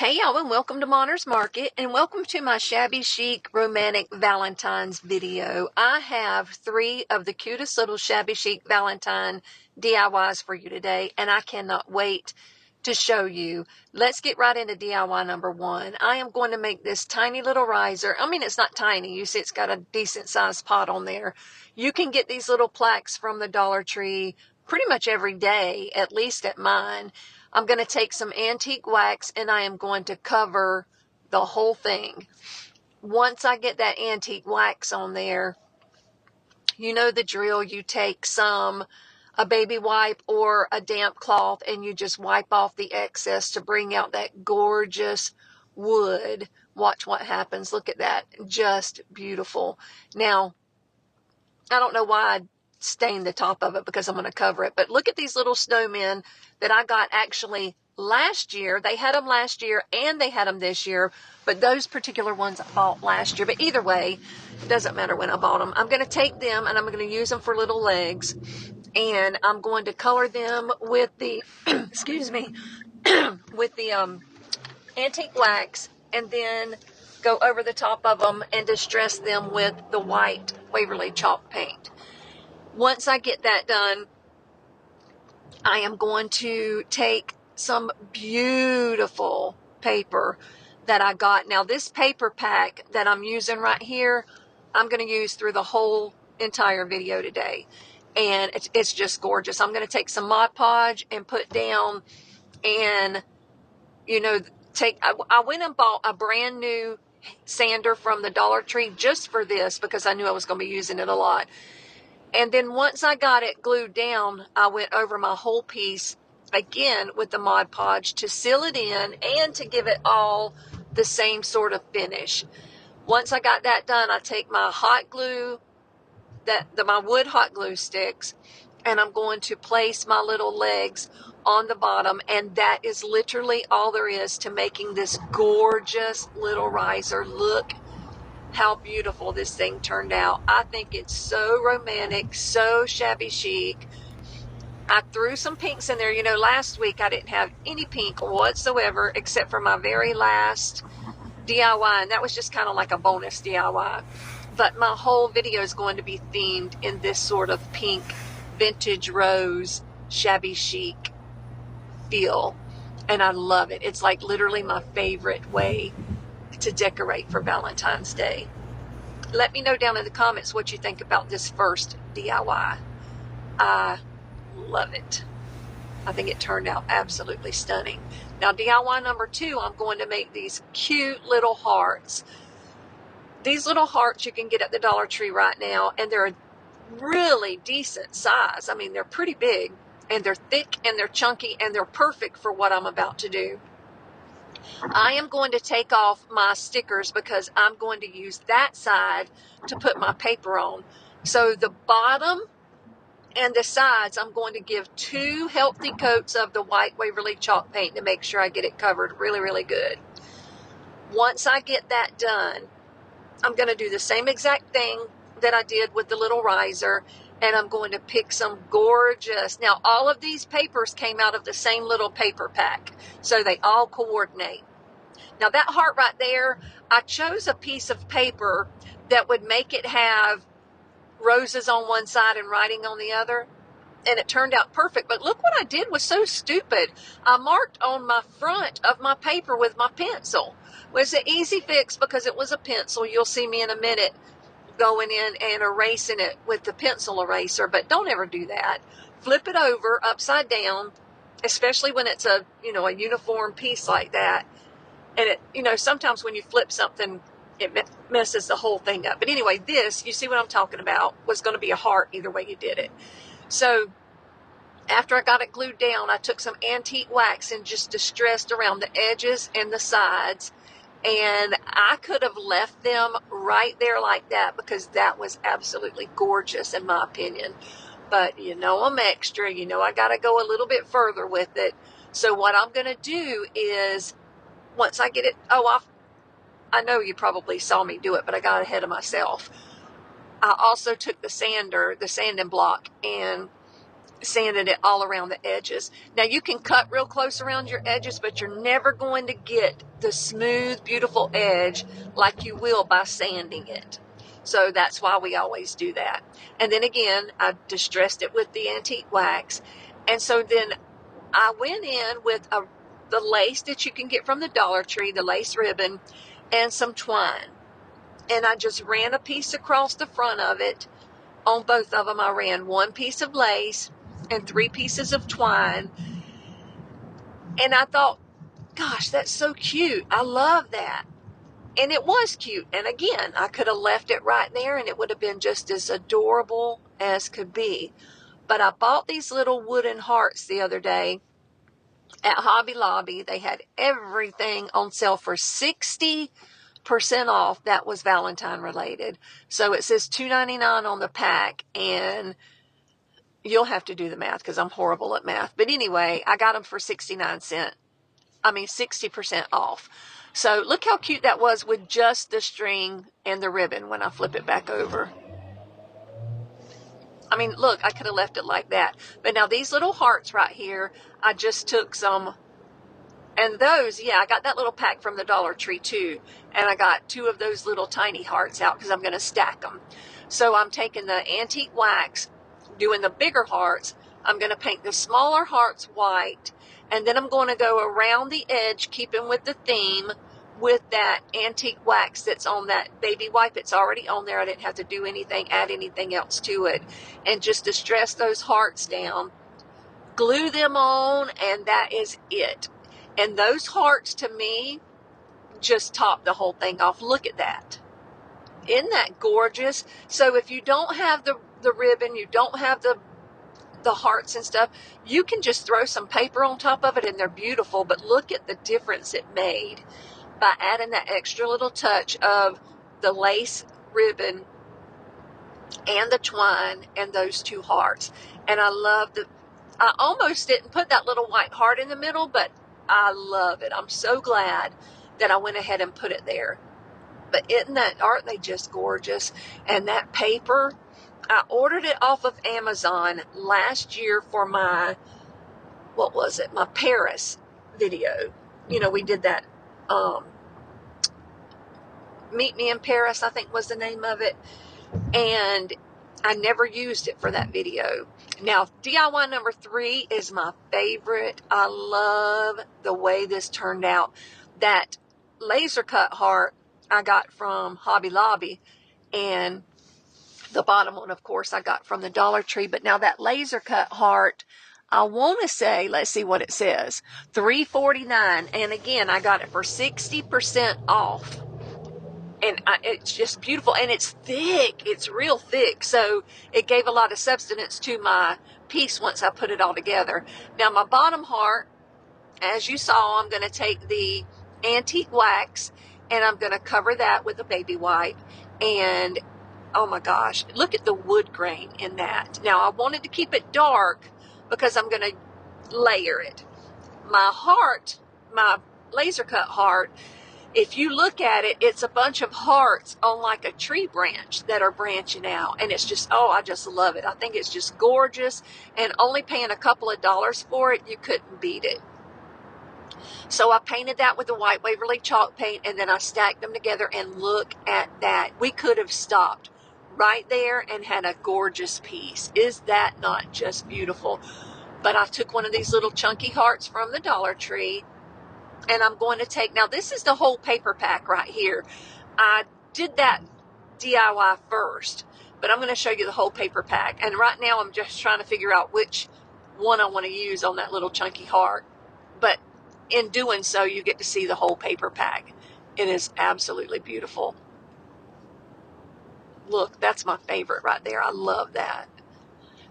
Hey y'all, and welcome to Monner's Market, and welcome to my Shabby Chic Romantic Valentines video. I have 3 of the cutest little Shabby Chic Valentine DIYs for you today, and I cannot wait to show you. Let's get right into DIY number 1. I am going to make this tiny little riser. I mean, it's not tiny. You see it's got a decent sized pot on there. You can get these little plaques from the Dollar Tree pretty much every day, at least at mine. I'm going to take some antique wax and I am going to cover the whole thing. Once I get that antique wax on there, you know the drill. You take a baby wipe or a damp cloth and you just wipe off the excess to bring out that gorgeous wood. Watch what happens. Look at that. Just beautiful. Now, I don't know why I stained the top of it because I'm going to cover it. But look at these little snowmen that I got actually last year. They had them last year and they had them this year. But those particular ones I bought last year. But either way, it doesn't matter when I bought them. I'm going to take them and I'm going to use them for little legs. And I'm going to color them with the, excuse me, with the antique wax. And then go over the top of them and distress them with the white Waverly chalk paint. Once I get that done, I am going to take some beautiful paper that I got. Now, this paper pack that I'm using right here, I'm going to use through the whole entire video today. And it's just gorgeous. I'm going to take some Mod Podge and put down and, you know, I went and bought a brand new sander from the Dollar Tree just for this because I knew I was going to be using it a lot. And then once I got it glued down, I went over my whole piece again with the Mod Podge to seal it in and to give it all the same sort of finish. Once I got that done, I take my hot glue, my wood hot glue sticks, and I'm going to place my little legs on the bottom, and that is literally all there is to making this gorgeous little riser. Look how beautiful this thing turned out. I think it's so romantic, so shabby chic. I threw some pinks in there. You know, last week I didn't have any pink whatsoever except for my very last DIY, and that was just kind of like a bonus DIY. But my whole video is going to be themed in this sort of pink, vintage rose, shabby chic feel, and I love it. It's like literally my favorite way to decorate for Valentine's Day. Let me know down in the comments what you think about this first DIY. I love it. I think it turned out absolutely stunning. Now, DIY number 2, I'm going to make these cute little hearts. These little hearts you can get at the Dollar Tree right now, and they're really decent size. I mean, they're pretty big, and they're thick, and they're chunky, and they're perfect for what I'm about to do. I am going to take off my stickers because I'm going to use that side to put my paper on. So the bottom and the sides, I'm going to give 2 healthy coats of the white Waverly chalk paint to make sure I get it covered really, really good. Once I get that done, I'm going to do the same exact thing that I did with the little riser, and I'm going to pick some gorgeous. Now, all of these papers came out of the same little paper pack, so they all coordinate. Now, that heart right there, I chose a piece of paper that would make it have roses on one side and writing on the other, and it turned out perfect. But look what I did was so stupid. I marked on my front of my paper with my pencil. It was an easy fix because it was a pencil. You'll see me in a minute going in and erasing it with the pencil eraser, but don't ever do that. Flip it over upside down, especially when it's a uniform piece like that. And it, sometimes when you flip something, it messes the whole thing up. But anyway, this, you see what I'm talking about, was going to be a heart either way you did it. So after I got it glued down, I took some antique wax and just distressed around the edges and the sides. And I could have left them right there like that because that was absolutely gorgeous in my opinion. But I'm extra. I got to go a little bit further with it. So what I'm going to do is, once I get it, I know you probably saw me do it, but I got ahead of myself. I also took the sanding block and sanded it all around the edges. Now you can cut real close around your edges, but you're never going to get the smooth, beautiful edge like you will by sanding it. So that's why we always do that. And then again, I distressed it with the antique wax. And so then I went in with the lace that you can get from the Dollar Tree, the lace ribbon, and some twine. And I just ran a piece across the front of it. On both of them, I ran one piece of lace and 3 pieces of twine. And I thought, gosh, that's so cute. I love that. And it was cute. And again, I could have left it right there and it would have been just as adorable as could be. But I bought these little wooden hearts the other day at Hobby Lobby. They had everything on sale for 60% off that was Valentine related. So it says $2.99 on the pack, and you'll have to do the math because I'm horrible at math. But anyway, I got them for 69 cents. I mean, 60% off. So look how cute that was with just the string and the ribbon when I flip it back over. I mean, look, I could have left it like that. But now these little hearts right here, I just took some. And those, yeah, I got that little pack from the Dollar Tree too. And I got 2 of those little tiny hearts out because I'm going to stack them. So I'm taking the antique wax, doing the bigger hearts. I'm going to paint the smaller hearts white. And then I'm going to go around the edge, keeping with the theme, with that antique wax that's on that baby wipe. It's already on there. I didn't have to do anything, add anything else to it. And just distress those hearts down, glue them on, and that is it. And those hearts, to me, just top the whole thing off. Look at that. Isn't that gorgeous? So if you don't have the ribbon, you don't have the hearts and stuff, you can just throw some paper on top of it and they're beautiful. But look at the difference it made by adding that extra little touch of the lace ribbon and the twine and those 2 hearts. And I love I almost didn't put that little white heart in the middle, but I love it. I'm so glad that I went ahead and put it there. But aren't they just gorgeous? And that paper, I ordered it off of Amazon last year for my, what was it? My Paris video. You know, we did that, Meet Me in Paris, I think was the name of it. And I never used it for that video. Now, DIY number 3 is my favorite. I love the way this turned out. That laser cut heart I got from Hobby Lobby, and the bottom one, of course, I got from the Dollar Tree. But now that laser cut heart, I want to say, let's see what it says, $3.49. And again, I got it for 60% off. And it's just beautiful. And it's thick. It's real thick. So it gave a lot of substance to my piece once I put it all together. Now, my bottom heart, as you saw, I'm going to take the antique wax and I'm going to cover that with a baby wipe. And oh my gosh, look at the wood grain in that. Now, I wanted to keep it dark because I'm going to layer it. My heart, my laser cut heart, if you look at it, it's a bunch of hearts on like a tree branch that are branching out. And it's just, oh, I just love it. I think it's just gorgeous. And only paying a couple of dollars for it, you couldn't beat it. So I painted that with the white Waverly chalk paint, and then I stacked them together, and look at that. We could have stopped right there and had a gorgeous piece. Is that not just beautiful? But I took one of these little chunky hearts from the Dollar Tree, and I'm going to take, now this is the whole paper pack right here. I did that DIY first, but I'm going to show you the whole paper pack. And right now I'm just trying to figure out which one I want to use on that little chunky heart. But in doing so, you get to see the whole paper pack. It is absolutely beautiful. Look, that's my favorite right there. I love that.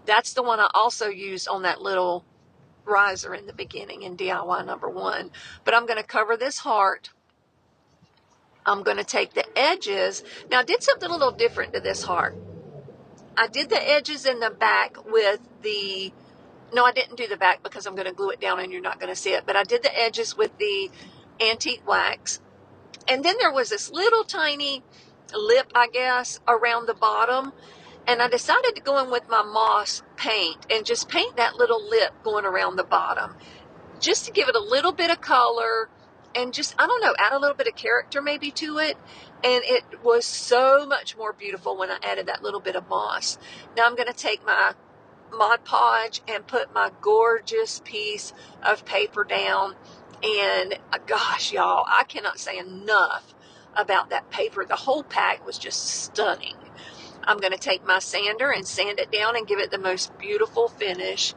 That's the one I also used on that little riser in the beginning in DIY number 1. But I'm going to cover this heart. I'm going to take the edges. Now, I did something a little different to this heart. I did the edges in the back with the, no, I didn't do the back because I'm going to glue it down and you're not going to see it. But I did the edges with the antique wax. And then there was this little tiny lip, I guess, around the bottom. And I decided to go in with my moss paint and just paint that little lip going around the bottom, just to give it a little bit of color and just, I don't know, add a little bit of character maybe to it. And it was so much more beautiful when I added that little bit of moss. Now I'm going to take my Mod Podge and put my gorgeous piece of paper down. And gosh, y'all, I cannot say enough about that paper. The whole pack was just stunning. I'm going to take my sander and sand it down and give it the most beautiful finish.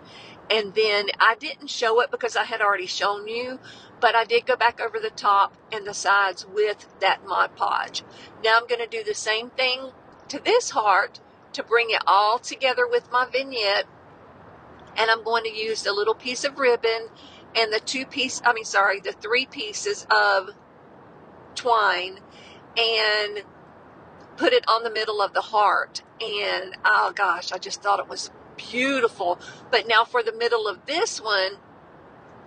And then I didn't show it because I had already shown you, but I did go back over the top and the sides with that Mod Podge. Now I'm going to do the same thing to this heart to bring it all together with my vignette. And I'm going to use the little piece of ribbon and the 3 pieces of twine and put it on the middle of the heart. And oh gosh, I just thought it was beautiful. But now for the middle of this one,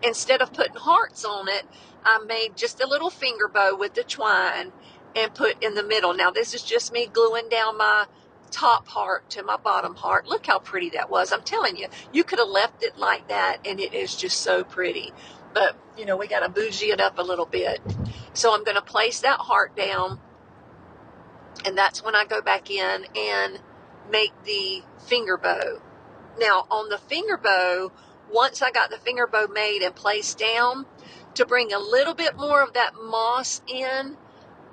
instead of putting hearts on it, I made just a little finger bow with the twine and put in the middle. Now this is just me gluing down my top heart to my bottom heart. Look how pretty that was. I'm telling you, you could have left it like that and it is just so pretty. But you know, we got to bougie it up a little bit. So I'm going to place that heart down, and that's when I go back in and make the finger bow. Now on the finger bow, once I got the finger bow made and placed down, to bring a little bit more of that moss in,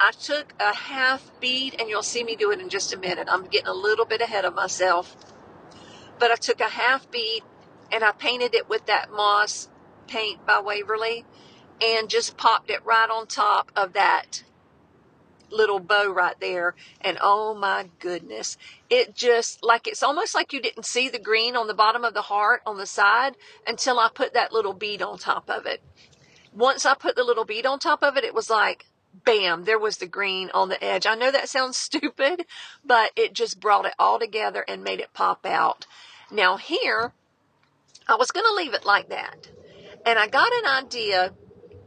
I took a half bead, and you'll see me do it in just a minute. I'm getting a little bit ahead of myself. But I took a half bead and I painted it with that moss paint by Waverly and just popped it right on top of that little bow right there. And oh my goodness, it just, like, it's almost like you didn't see the green on the bottom of the heart on the side until I put that little bead on top of it. Once I put the little bead on top of it, it was like, bam, there was the green on the edge. I know that sounds stupid, but it just brought it all together and made it pop out. Now here, I was going to leave it like that. And I got an idea.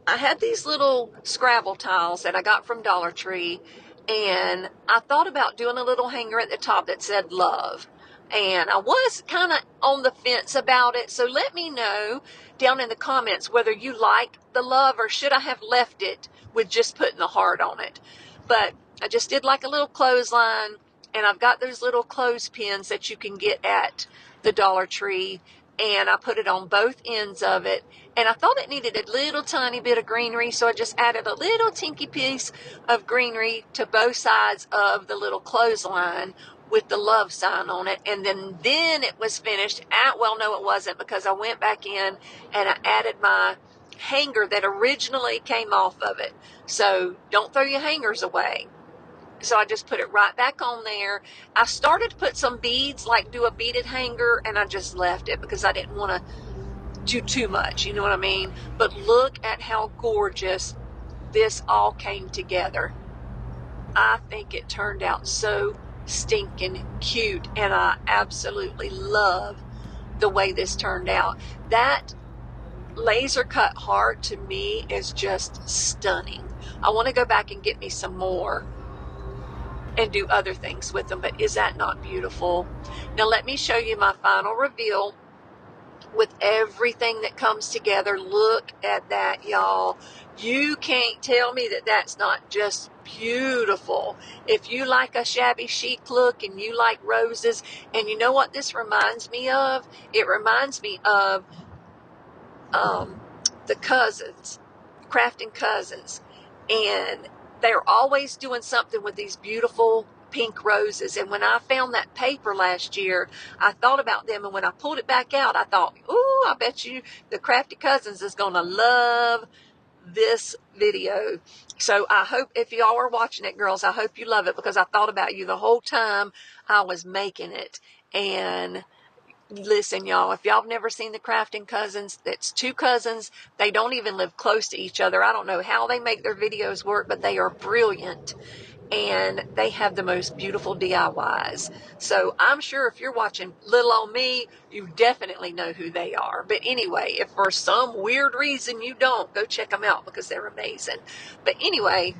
I had these little Scrabble tiles that I got from Dollar Tree, and I thought about doing a little hanger at the top that said love. And I was kind of on the fence about it, so let me know down in the comments whether you like the love or should I have left it with just putting the heart on it. But I just did like a little clothesline, and I've got those little clothespins that you can get at the Dollar Tree, and I put it on both ends of it. And I thought it needed a little tiny bit of greenery, so I just added a little tinky piece of greenery to both sides of the little clothesline with the love sign on it. And then it was finished. Well, no, it wasn't, because I went back in and I added my hanger that originally came off of it. So don't throw your hangers away. So I just put it right back on there. I started to put some beads, like do a beaded hanger, and I just left it because I didn't want to do too much, you know what I mean? But look at how gorgeous this all came together. I think it turned out so stinking cute, and I absolutely love the way this turned out. That laser cut heart to me is just stunning. I want to go back and get me some more and do other things with them, but is that not beautiful? Now let me show you my final reveal with everything that comes together. Look at that, y'all. You can't tell me that that's not just beautiful. If you like a shabby chic look and you like roses, and you know what this reminds me of? It reminds me of the Cousins, Crafting Cousins, and they're always doing something with these beautiful pink roses. And when I found that paper last year, I thought about them, and when I pulled it back out, I thought, ooh, I bet you the Crafty Cousins is gonna love this video. So I hope, if y'all are watching it, girls, I hope you love it, because I thought about you the whole time I was making it. And listen, y'all, if y'all have never seen the Crafting Cousins, it's two cousins. They don't even live close to each other. I don't know how they make their videos work, but they are brilliant. And they have the most beautiful DIYs. So I'm sure if you're watching Little On Me, you definitely know who they are. But anyway, if for some weird reason you don't, go check them out, because they're amazing. But anyway,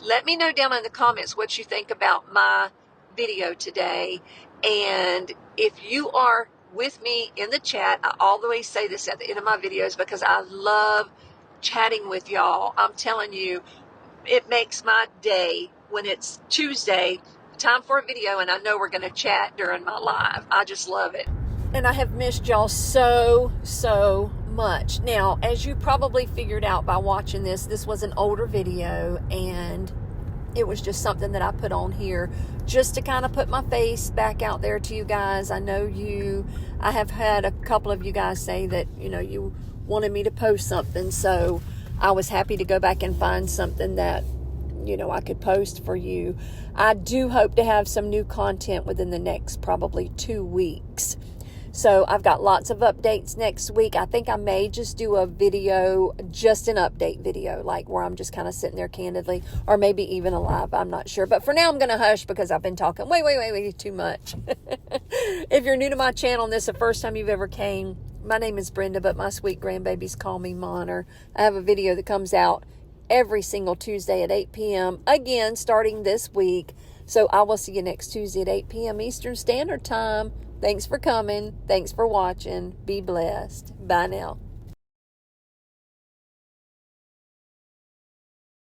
let me know down in the comments what you think about my video today. And if you are with me in the chat, I always say this at the end of my videos because I love chatting with y'all. I'm telling you, it makes my day when it's Tuesday, time for a video, and I know we're going to chat during my live. I just love it. And I have missed y'all so much. Now, as you probably figured out by watching this, this was an older video, and it was just something that I put on here just to kind of put my face back out there to you guys. I know I have had a couple of you guys say that, you wanted me to post something, so I was happy to go back and find something that, I could post for you. I do hope to have some new content within the next probably 2 weeks. So I've got lots of updates next week. I think I may just do a video, just an update video, like where I'm just kind of sitting there candidly, or maybe even a live. I'm not sure. But for now, I'm going to hush because I've been talking way too much. If you're new to my channel and this is the first time you've ever came, my name is Brenda, but my sweet grandbabies call me Monner. I have a video that comes out every single Tuesday at 8 p.m. Again, starting this week. So I will see you next Tuesday at 8 p.m. Eastern Standard Time. Thanks for coming. Thanks for watching. Be blessed. Bye now.